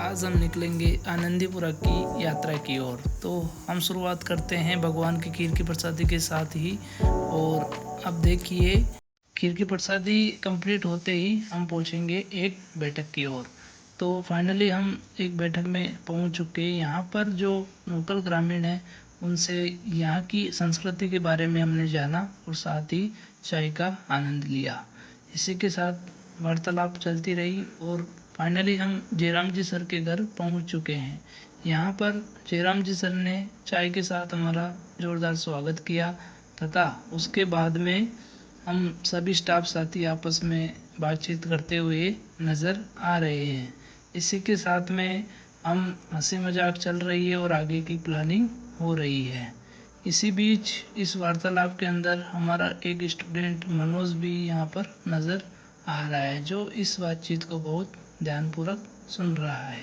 आज हम निकलेंगे आनंदीपुरा की यात्रा की ओर। तो हम शुरुआत करते हैं भगवान की खीर की प्रसादी के साथ ही। और अब देखिए, खीर की प्रसादी कंप्लीट होते ही हम पहुंचेंगे एक बैठक की ओर। तो फाइनली हम एक बैठक में पहुंच चुके हैं। यहाँ पर जो लोकल ग्रामीण हैं उनसे यहाँ की संस्कृति के बारे में हमने जाना और साथ ही चाय का आनंद लिया। इसी के साथ वार्तालाप चलती रही और फाइनली हम जयराम जी सर के घर पहुंच चुके हैं। यहाँ पर जयराम जी सर ने चाय के साथ हमारा जोरदार स्वागत किया तथा उसके बाद में हम सभी स्टाफ साथी आपस में बातचीत करते हुए नज़र आ रहे हैं। इसी के साथ में हम हंसी मजाक चल रही है और आगे की प्लानिंग हो रही है। इसी बीच इस वार्तालाप के अंदर हमारा एक स्टूडेंट मनोज भी यहाँ पर नज़र आ रहा है, जो इस बातचीत को बहुत ध्यानपूर्वक सुन रहा है।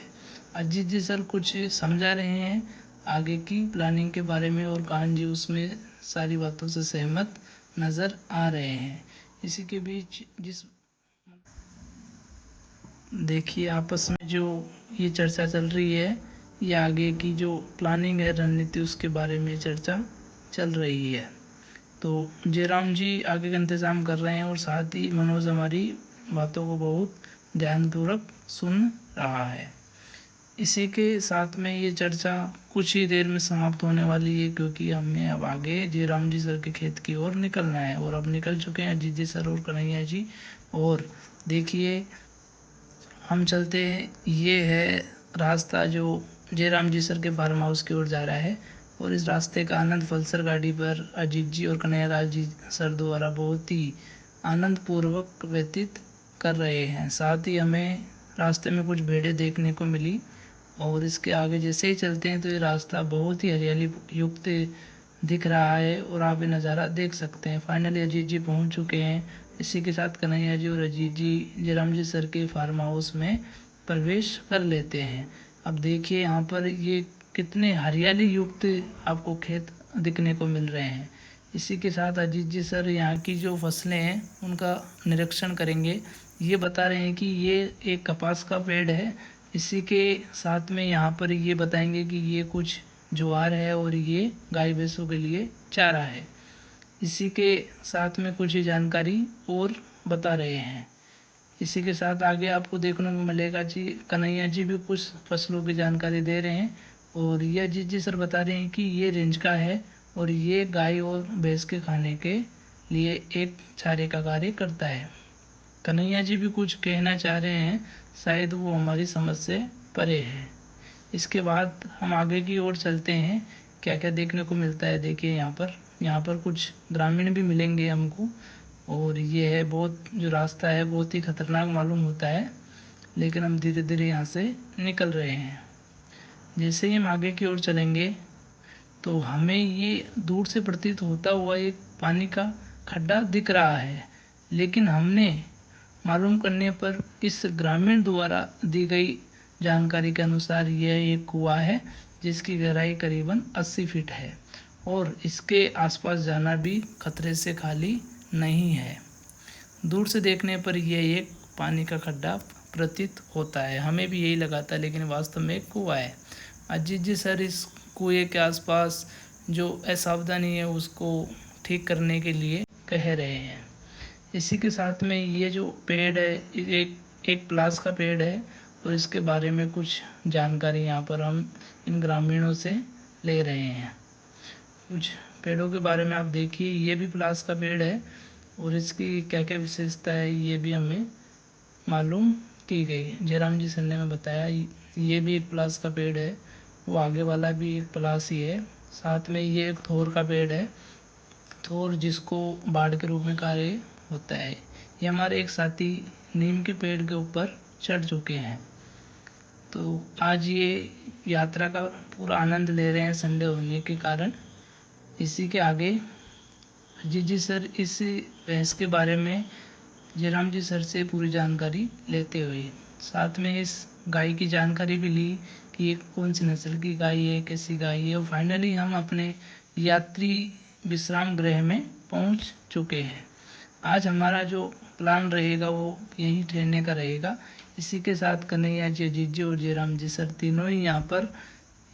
अजीत जी सर कुछ समझा रहे हैं आगे की प्लानिंग के बारे में और कान जी उसमें सारी बातों से सहमत नज़र आ रहे हैं। इसी के बीच देखिए आपस में जो ये चर्चा चल रही है, ये आगे की जो प्लानिंग है, रणनीति, उसके बारे में चर्चा चल रही है। तो जयराम जी आगे का इंतज़ाम कर रहे हैं और साथ ही मनोज हमारी बातों को बहुत ध्यानपूर्वक सुन रहा है। इसी के साथ में ये चर्चा कुछ ही देर में समाप्त होने वाली है, क्योंकि हमें अब आगे जयराम जी सर के खेत की ओर निकलना है। और अब निकल चुके हैं अजीत जी सर और कन्हैया जी। और देखिए हम चलते हैं, ये है रास्ता जो जयराम जी सर के फार्म हाउस की ओर जा रहा है। और इस रास्ते का आनंद पल्सर गाड़ी पर अजीत जी और कन्हैया लाल जी सर द्वारा बहुत ही आनंद पूर्वक व्यतीत कर रहे हैं। साथ ही हमें रास्ते में कुछ भीड़ें देखने को मिली। और इसके आगे जैसे ही चलते हैं तो ये रास्ता बहुत ही हरियाली युक्त दिख रहा है और आप ये नज़ारा देख सकते हैं। फाइनली अजीत जी पहुंच चुके हैं। इसी के साथ कन्हैया जी और अजीत जी जयराम जी सर के फार्म हाउस में प्रवेश कर लेते हैं। अब देखिए यहाँ पर ये कितने हरियाली युक्त आपको खेत दिखने को मिल रहे हैं। इसी के साथ अजीत जी सर यहाँ की जो फसलें हैं उनका निरीक्षण करेंगे। ये बता रहे हैं कि ये एक कपास का पेड़ है। इसी के साथ में यहाँ पर ये बताएंगे कि ये कुछ ज्वार है और ये गाय भैंसों के लिए चारा है। इसी के साथ में कुछ ही जानकारी और बता रहे हैं। इसी के साथ आगे आपको देखने को मिलेगा जी कन्हैया जी भी कुछ फसलों की जानकारी दे रहे हैं। और ये अजीत जी सर बता रहे हैं कि ये रेंज का है और ये गाय और भैंस के खाने के लिए एक चारे का कार्य करता है। कन्हैया जी भी कुछ कहना चाह रहे हैं, शायद वो हमारी समझ से परे है। इसके बाद हम आगे की ओर चलते हैं, क्या क्या देखने को मिलता है। देखिए यहाँ पर कुछ ग्रामीण भी मिलेंगे हमको। और ये है बहुत, जो रास्ता है बहुत ही खतरनाक मालूम होता है, लेकिन हम धीरे धीरे यहाँ से निकल रहे हैं। जैसे ही हम आगे की ओर चलेंगे तो हमें ये दूर से प्रतीत होता हुआ एक पानी का खड्डा दिख रहा है, लेकिन हमने मालूम करने पर इस ग्रामीण द्वारा दी गई जानकारी के अनुसार यह एक कुआं है जिसकी गहराई करीबन 80 फीट है और इसके आसपास जाना भी खतरे से खाली नहीं है। दूर से देखने पर यह एक पानी का खड्डा प्रतीत होता है, हमें भी यही लगा था, लेकिन वास्तव में एक कुआं है। अजीत जी सर इस कुएं के आसपास जो असावधानी है उसको ठीक करने के लिए कह रहे हैं। इसी के साथ में ये जो पेड़ है एक प्लास का पेड़ है और इसके बारे में कुछ जानकारी यहाँ पर हम इन ग्रामीणों से ले रहे हैं। कुछ पेड़ों के बारे में आप देखिए, ये भी प्लास का पेड़ है और इसकी क्या क्या विशेषता है ये भी हमें मालूम की गई। जयराम जी सर ने हमें बताया ये भी एक प्लास का पेड़ है, वो आगे वाला भी एक प्लास ही है। साथ में ये एक थोर का पेड़ है, थोर जिसको बाड़ के रूप में कार्य होता है। ये हमारे एक साथी नीम के पेड़ के ऊपर चढ़ चुके हैं। तो आज ये यात्रा का पूरा आनंद ले रहे हैं संडे होने के कारण। इसी के आगे अजीत जी सर इस भैंस के बारे में जयराम जी सर से पूरी जानकारी लेते हुए साथ में इस गाय की जानकारी भी ली कि ये कौन सी नस्ल की गाय है, कैसी गाय है। और फाइनली हम अपने यात्री विश्राम गृह में पहुंच चुके हैं। आज हमारा जो प्लान रहेगा वो यहीं ठहरने का रहेगा। इसी के साथ कन्हैया जी, अजीत जी और जयराम जी सर तीनों ही यहाँ पर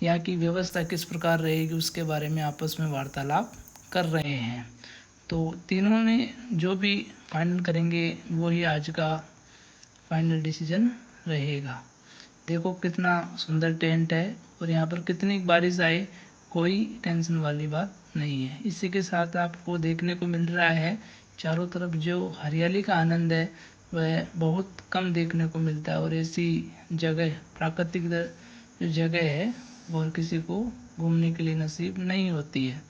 यहाँ की व्यवस्था किस प्रकार रहेगी उसके बारे में आपस में वार्तालाप कर रहे हैं। तो तीनों ने जो भी फाइनल करेंगे वही आज का फाइनल डिसीजन रहेगा। देखो कितना सुंदर टेंट है और यहाँ पर कितनी बारिश आए कोई टेंशन वाली बात नहीं है। इसी के साथ आपको देखने को मिल रहा है चारों तरफ जो हरियाली का आनंद है वह बहुत कम देखने को मिलता है और ऐसी जगह प्राकृतिक जो जगह है वो किसी को घूमने के लिए नसीब नहीं होती है।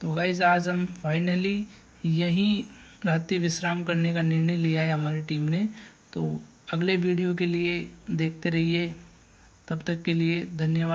तो गाइज आज हम फाइनली यहीं रात्रि विश्राम करने का निर्णय लिया है हमारी टीम ने। तो अगले वीडियो के लिए देखते रहिए, तब तक के लिए धन्यवाद।